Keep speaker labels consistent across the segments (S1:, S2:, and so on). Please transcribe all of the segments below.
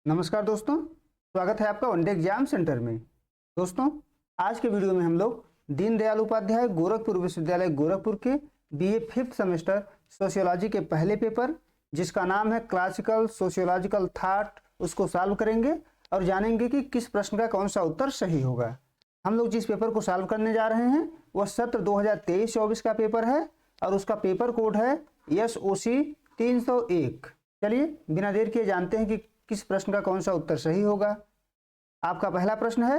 S1: नमस्कार दोस्तों, स्वागत है आपका वनडे एग्जाम सेंटर में। दोस्तों, आज के वीडियो में हम लोग दीनदयाल उपाध्याय गोरखपुर विश्वविद्यालय गोरखपुर के बीए 5th सेमेस्टर सोशियोलॉजी के पहले पेपर, जिसका नाम है क्लासिकल सोशियोलॉजिकल थॉट, उसको सॉल्व करेंगे और जानेंगे कि किस प्रश्न का कौन सा उत्तर सही होगा। हम लोग जिस पेपर को सॉल्व करने जा रहे हैं वह सत्र 2023-24 का पेपर है और उसका पेपर कोड है SOC 301। चलिए बिना देर किए जानते हैं कि किस प्रश्न का कौन सा उत्तर सही होगा। आपका पहला प्रश्न है,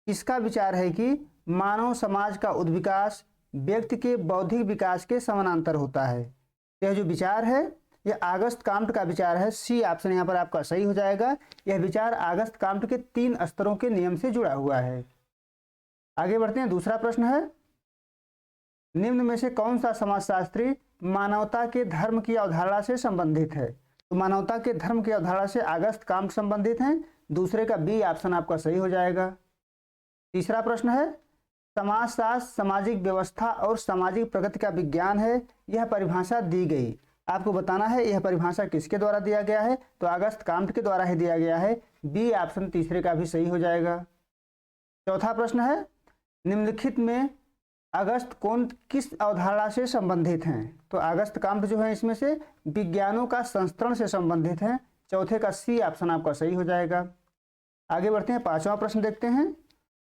S1: किसका विचार है कि मानव समाज का उद्विकास व्यक्ति के बौद्धिक विकास के समानांतर होता है। यह जो विचार है यह आगस्त काम्ट का विचार है। सी ऑप्शन यहाँ पर आपका सही हो जाएगा। यह विचार आगस्त काम्ट के 3 स्तरों के नियम से जुड़ा हुआ है। आगे बढ़ते हैं। दूसरा प्रश्न है, निम्न में से कौन सा समाजशास्त्री मानवता के धर्म की अवधारणा से संबंधित है। तो मानवता के धर्म की अवधारणा से अगस्त काम्ट संबंधित हैं। दूसरे का बी ऑप्शन आपका सही हो जाएगा। तीसरा प्रश्न है, समाजशास्त्र सामाजिक व्यवस्था और सामाजिक प्रगति का विज्ञान है। यह परिभाषा दी गई, आपको बताना है यह परिभाषा किसके द्वारा दिया गया है। तो अगस्त काम्ट के द्वारा ही दिया गया है। बी ऑप्शन तीसरे का भी सही हो जाएगा। चौथा प्रश्न है, निम्नलिखित में अगस्त कौन किस अवधारणा से संबंधित हैं। तो अगस्त काम्ट जो है इसमें से विज्ञानों का संस्करण से संबंधित है। चौथे का सी ऑप्शन आपका सही हो जाएगा। आगे बढ़ते हैं। पांचवा प्रश्न देखते हैं,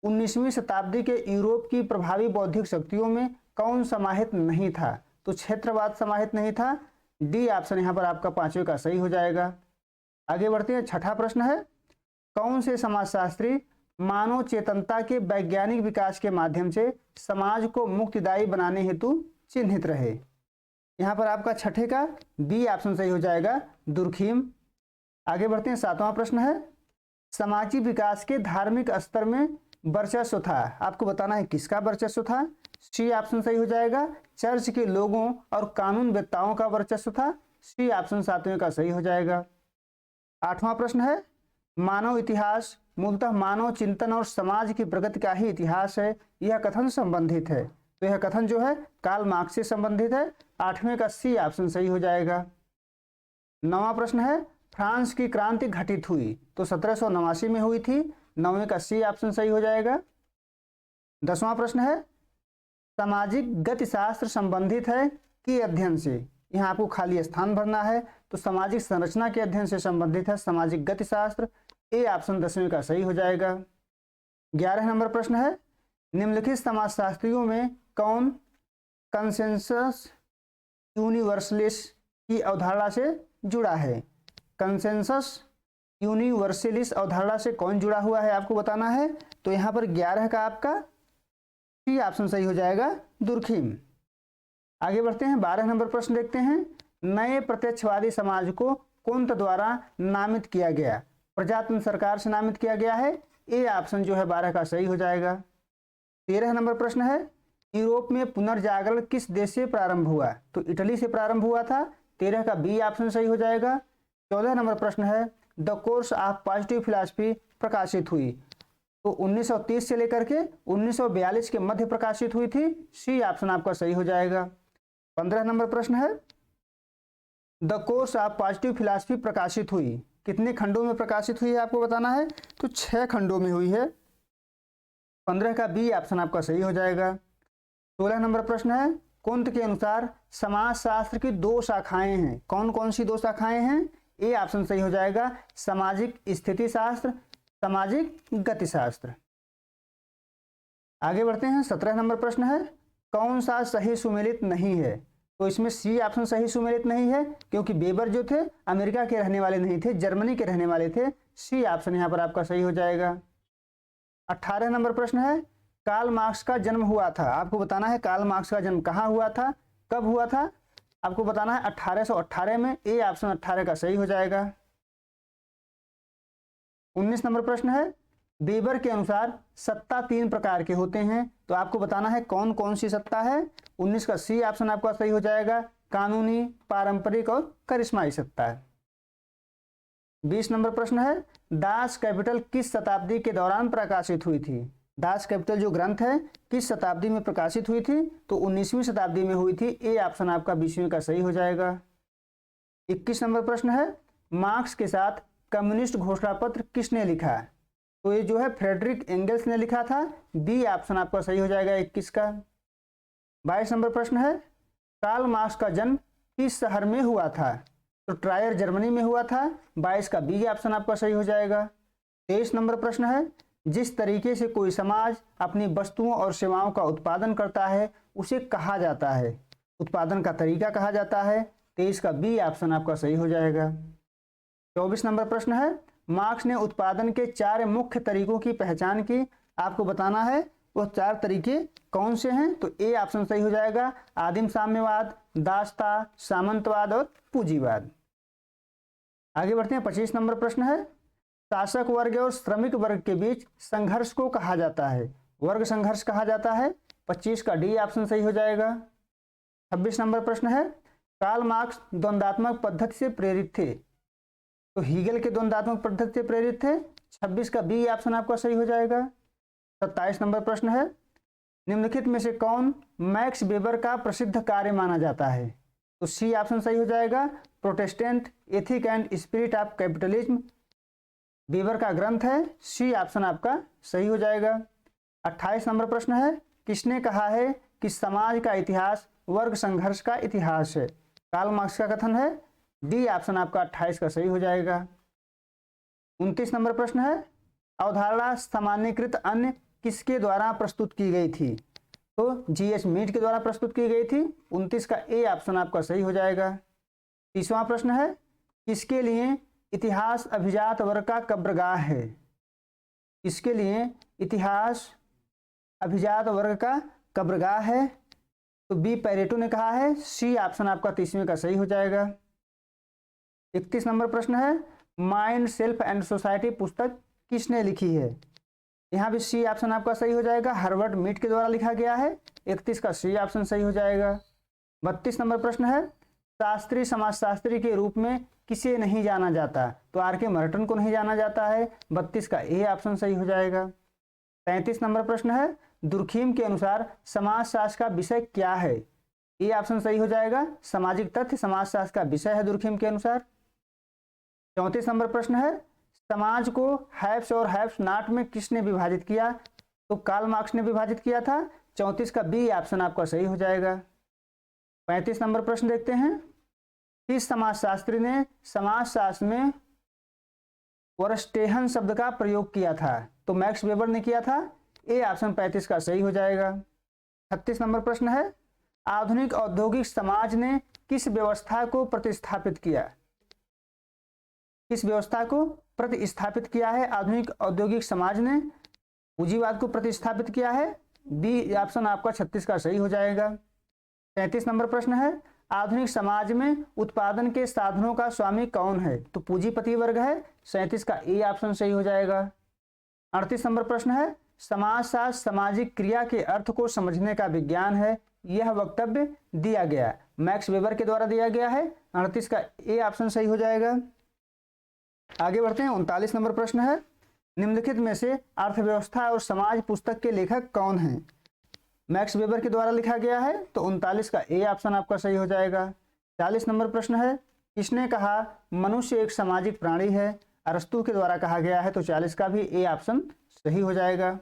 S1: 19वीं शताब्दी के यूरोप की प्रभावी बौद्धिक शक्तियों में कौन समाहित नहीं था। तो क्षेत्रवाद समाहित नहीं था। डी ऑप्शन यहाँ पर आपका पांचवे का सही हो जाएगा। आगे बढ़ते हैं। छठा प्रश्न है, कौन से समाजशास्त्री मानव चेतनता के वैज्ञानिक विकास के माध्यम से समाज को मुक्तिदायी बनाने हेतु चिन्हित रहे। यहाँ पर आपका छठे का बी ऑप्शन सही हो जाएगा, दुर्खीम। आगे बढ़ते हैं। सातवां प्रश्न है, समाजी विकास के धार्मिक स्तर में वर्चस्व था। आपको बताना है किसका वर्चस्व था। सी ऑप्शन सही हो जाएगा, चर्च के लोगों और कानूनवेत्ताओं का वर्चस्व था। सी ऑप्शन सातवें का सही हो जाएगा। आठवां प्रश्न है, मानव इतिहास मूलतः मानव चिंतन और समाज की प्रगति का ही इतिहास है। यह कथन संबंधित है। तो यह कथन जो है कार्ल मार्क्स से संबंधित है। आठवें का सी ऑप्शन सही हो जाएगा। नौवां प्रश्न है, फ्रांस की क्रांति घटित हुई। तो 1789 में हुई थी। नौवें का सी ऑप्शन सही हो जाएगा। 10वां प्रश्न है, सामाजिक गतिशास्त्र संबंधित है कि अध्ययन से। यहाँ आपको खाली स्थान भरना है। तो सामाजिक संरचना के अध्ययन से संबंधित है सामाजिक गतिशास्त्र। ए ऑप्शन 10वें का सही हो जाएगा। 11 नंबर प्रश्न है, निम्नलिखित समाजशास्त्रियों में कौन कंसेंसस यूनिवर्सलिस्ट की अवधारणा से जुड़ा है। कंसेंसस यूनिवर्सलिस्ट अवधारणा से कौन जुड़ा हुआ है आपको बताना है। तो यहाँ पर 11 का आपका सी ऑप्शन सही हो जाएगा, दुर्खीम। आगे बढ़ते हैं। 12 नंबर प्रश्न देखते हैं, नए प्रत्यक्षवादी समाज को कौन द्वारा नामित किया गया। प्रजातंत्र सरकार से नामित किया गया है। ए ऑप्शन जो है 12 का सही हो जाएगा। 13 नंबर प्रश्न है, यूरोप में पुनर्जागरण किस देश से प्रारंभ हुआ। तो इटली से प्रारंभ हुआ था। 13 का बी ऑप्शन सही हो जाएगा। 14 नंबर प्रश्न है, the course of positive philosophy प्रकाशित हुई। तो 1930 से लेकर के 1942 के मध्य प्रकाशित हुई थी। सी ऑप्शन आपका सही हो जाएगा। 15 नंबर प्रश्न है, the course of positive philosophy प्रकाशित हुई, कितने खंडों में प्रकाशित हुई है आपको बताना है। तो 6 खंडों में हुई है। 15 का बी ऑप्शन आपका सही हो जाएगा। 16 नंबर प्रश्न है, कुंत के अनुसार समाजशास्त्र की 2 शाखाएं हैं। कौन कौन सी 2 शाखाएं हैं। ए ऑप्शन सही हो जाएगा, सामाजिक स्थिति शास्त्र, सामाजिक गतिशास्त्र। आगे बढ़ते हैं। 17 नंबर प्रश्न है, कौन सा सही सुमेलित नहीं है। तो इसमें सी ऑप्शन सही सुमेलित नहीं है, क्योंकि वेबर जो थे अमेरिका के रहने वाले नहीं थे, जर्मनी के रहने वाले थे। सी ऑप्शन यहाँ पर आपका सही हो जाएगा। 18 नंबर प्रश्न है, कार्ल मार्क्स का जन्म हुआ था। आपको बताना है कार्ल मार्क्स का जन्म कहाँ हुआ था, कब हुआ था। आपको बताना है 1818 में। ए ऑप्शन 18 का सही हो जाएगा। 19 नंबर प्रश्न है, वेबर के अनुसार सत्ता 3 प्रकार के होते हैं। तो आपको बताना है कौन कौन सी सत्ता है। 19 का सी ऑप्शन आपका सही हो जाएगा, कानूनी, पारंपरिक और करिश्माई सत्ता है। 20 नंबर प्रश्न है, दास कैपिटल किस शताब्दी के दौरान प्रकाशित हुई थी। दास कैपिटल जो ग्रंथ है किस शताब्दी में प्रकाशित हुई थी। तो 19वीं शताब्दी में हुई थी। ए ऑप्शन आपका 20वें का सही हो जाएगा। 21 नंबर प्रश्न है, मार्क्स के साथ कम्युनिस्ट घोषणा पत्र किसने लिखा? तो ये जो है फ्रेडरिक एंगल्स ने लिखा था। बी ऑप्शन आपका सही हो जाएगा 21 का। 22 नंबर प्रश्न है, कार्ल मार्क्स का जन्म किस शहर में हुआ था? तो ट्रायर जर्मनी में हुआ था। 22 का बी ऑप्शन आपका सही हो जाएगा। 23 नंबर प्रश्न है, जिस तरीके से कोई समाज अपनी वस्तुओं और सेवाओं का उत्पादन करता है उसे कहा जाता है? उत्पादन का तरीका कहा जाता है। 23 का बी ऑप्शन आपका सही हो जाएगा। 24 नंबर प्रश्न है, मार्क्स ने उत्पादन के 4 मुख्य तरीकों की पहचान की। आपको बताना है वो 4 तरीके कौन से हैं। तो ए ऑप्शन सही हो जाएगा, आदिम साम्यवाद, दासता, सामंतवाद और पूंजीवाद। आगे बढ़ते हैं। 25 नंबर प्रश्न है, शासक वर्ग और श्रमिक वर्ग के बीच संघर्ष को कहा जाता है? वर्ग संघर्ष कहा जाता है। 25 का डी ऑप्शन सही हो जाएगा। 26 नंबर प्रश्न है, कार्ल मार्क्स द्वंद्वात्मक पद्धति से प्रेरित थे? तो हीगल के द्वंद्वात्मक पद्धति से प्रेरित थे। 26 का बी ऑप्शन आपका सही हो जाएगा। 27 नंबर प्रश्न है, निम्नलिखित में से कौन मैक्स वेबर का प्रसिद्ध कार्य माना जाता है? तो सी ऑप्शन सही हो जाएगा, Protestant ethic and spirit of capitalism weber का ग्रंथ है। सी ऑप्शन आपका सही हो जाएगा। 28 नंबर प्रश्न है, किसने कहा है कि समाज का इतिहास वर्ग संघर्ष का इतिहास है? कार्ल मार्क्स का कथन है। डी ऑप्शन आपका 28 का सही हो जाएगा। 29 नंबर प्रश्न है, अवधारणा सामान्यकृत अन्य किसके द्वारा प्रस्तुत की गई थी? तो जीएच मीड के द्वारा प्रस्तुत की गई थी। 29 का ए ऑप्शन आपका सही हो जाएगा। 30वां प्रश्न है, किसके लिए इतिहास अभिजात वर्ग का कब्रगाह है? इसके लिए इतिहास अभिजात वर्ग का कब्रगाह है। तो बी पैरेटो ने कहा है। सी ऑप्शन आपका 30वें का सही हो जाएगा। 31 नंबर प्रश्न है, माइंड सेल्फ एंड सोसाइटी पुस्तक किसने लिखी है? यहाँ भी सी ऑप्शन आपका सही हो जाएगा, हार्वर्ड मीड के द्वारा लिखा गया है। 31 का सी ऑप्शन सही हो जाएगा। 32 नंबर प्रश्न है, शास्त्रीय समाजशास्त्री के रूप में किसे नहीं जाना जाता? तो आर के मर्टन को नहीं जाना जाता है। 32 का ए ऑप्शन सही हो जाएगा। 33 नंबर प्रश्न है, दुर्खीम के अनुसार समाजशास्त्र का विषय क्या है? ए ऑप्शन सही हो जाएगा, सामाजिक तथ्य समाजशास्त्र का विषय है दुर्खीम के अनुसार। 34 नंबर प्रश्न है, समाज को हैव्स और हैव्स नॉट में किसने विभाजित किया? तो कार्ल मार्क्स ने विभाजित किया था। 34 का बी ऑप्शन आपका सही हो जाएगा। 35 नंबर प्रश्न देखते हैं, किस समाजशास्त्री ने समाजशास्त्र में वरस्टेहन शब्द का प्रयोग किया था? तो मैक्स वेबर ने किया था। ए ऑप्शन 35 का सही हो जाएगा। 36 नंबर प्रश्न है, आधुनिक औद्योगिक समाज ने किस व्यवस्था को प्रतिस्थापित किया? किस व्यवस्था को प्रतिस्थापित किया है आधुनिक औद्योगिक समाज ने? पूंजीवाद को प्रतिस्थापित किया है। बी ऑप्शन आपका 36 का सही हो जाएगा। 33 नंबर प्रश्न है, आधुनिक समाज में उत्पादन के साधनों का स्वामी कौन है? तो पूंजीपति वर्ग है। 37 का ए ऑप्शन सही हो जाएगा। 38 नंबर प्रश्न है, समाजशास्त्र सामाजिक क्रिया के अर्थ को समझने का विज्ञान है। यह वक्तव्य दिया गया मैक्स वेबर के द्वारा दिया गया है। 38 का ए ऑप्शन सही हो जाएगा। आगे बढ़ते हैं। 39 नंबर प्रश्न है, निम्नलिखित में से अर्थव्यवस्था और समाज पुस्तक के लेखक कौन हैं? मैक्स वेबर के द्वारा लिखा गया है। तो 39 का ए ऑप्शन आपका सही हो जाएगा। 40 नंबर प्रश्न है, किसने कहा मनुष्य एक सामाजिक प्राणी है? अरस्तू के द्वारा कहा गया है। तो 40 का भी ए ऑप्शन सही हो जाएगा।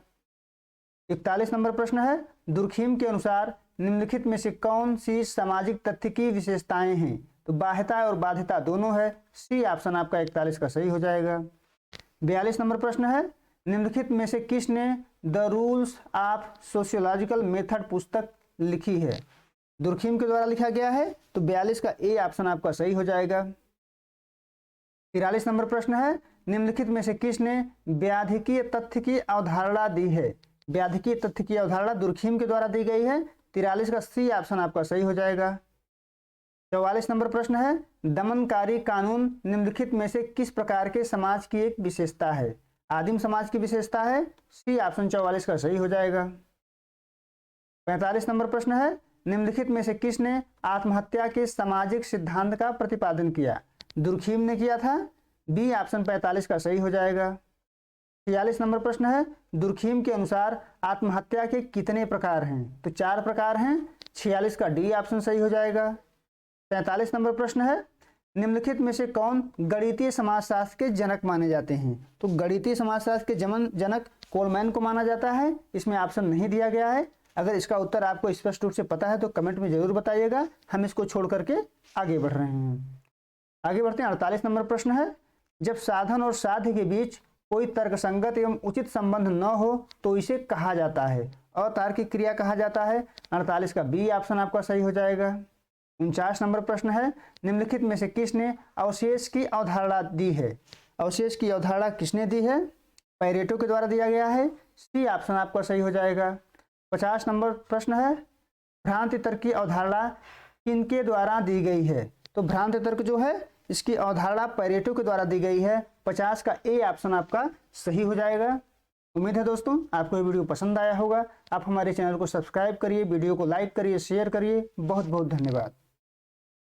S1: 41 नंबर प्रश्न है, दुर्खीम के अनुसार निम्नलिखित में से कौन सी सामाजिक तथ्य की विशेषताएं हैं? तो बाह्यता और बाध्यता दोनों है। सी ऑप्शन आपका 41 का सही हो जाएगा। 42 नंबर प्रश्न है, निम्नलिखित में से किसने the rules of sociological method पुस्तक लिखी है? दुर्खीम के द्वारा लिखा गया है। तो 42 का ए ऑप्शन आपका सही हो जाएगा। 43 नंबर प्रश्न है, निम्नलिखित में से किसने व्याधिकीय तथ्य की अवधारणा दी है? व्याधिकीय तथ्य की अवधारणा दुर्खीम के द्वारा दी गई है। 43 का सी ऑप्शन आपका सही हो जाएगा। 44 नंबर प्रश्न है, दमनकारी कानून निम्नलिखित में से किस प्रकार के समाज की एक विशेषता है? आदिम समाज की विशेषता है। सी ऑप्शन 44 का सही हो जाएगा। 45 नंबर प्रश्न है, निम्नलिखित में से किसने आत्महत्या के सामाजिक सिद्धांत का प्रतिपादन किया? दुर्खीम ने किया था। बी ऑप्शन 45 का सही हो जाएगा। 46 नंबर प्रश्न है, दुर्खीम के अनुसार आत्महत्या के कितने प्रकार हैं? तो 4 प्रकार हैं। 46 का डी ऑप्शन सही हो जाएगा। 43 नंबर प्रश्न है, निम्नलिखित में से कौन गणितीय समाजशास्त्र के जनक माने जाते हैं? तो गणितीय समाजशास्त्र के जनक कोलमैन को माना जाता है। इसमें ऑप्शन नहीं दिया गया है। अगर इसका उत्तर आपको स्पष्ट रूप से पता है तो कमेंट में जरूर बताइएगा। हम इसको छोड़ करके आगे बढ़ रहे हैं। आगे बढ़ते हैं। 48 नंबर प्रश्न है, जब साधन और साध्य के बीच कोई तर्कसंगत एवं उचित संबंध न हो तो इसे कहा जाता है? अतार्किक क्रिया कहा जाता है। 48 का बी ऑप्शन आपका सही हो जाएगा। 49 नंबर प्रश्न है, निम्नलिखित में से किसने अवशेष की अवधारणा दी है? अवशेष की अवधारणा किसने दी है? पैरेटो के द्वारा दिया गया है। सी ऑप्शन आपका सही हो जाएगा। 50 नंबर प्रश्न है, भ्रांति तर्क की अवधारणा किनके द्वारा दी गई है? तो भ्रांति तर्क जो है इसकी अवधारणा पैरेटो के द्वारा दी गई है। 50 का ए ऑप्शन आपका सही हो जाएगा। उम्मीद है दोस्तों आपको ये वीडियो पसंद आया होगा। आप हमारे चैनल को सब्सक्राइब करिए, वीडियो को लाइक करिए, शेयर करिए। बहुत बहुत धन्यवाद।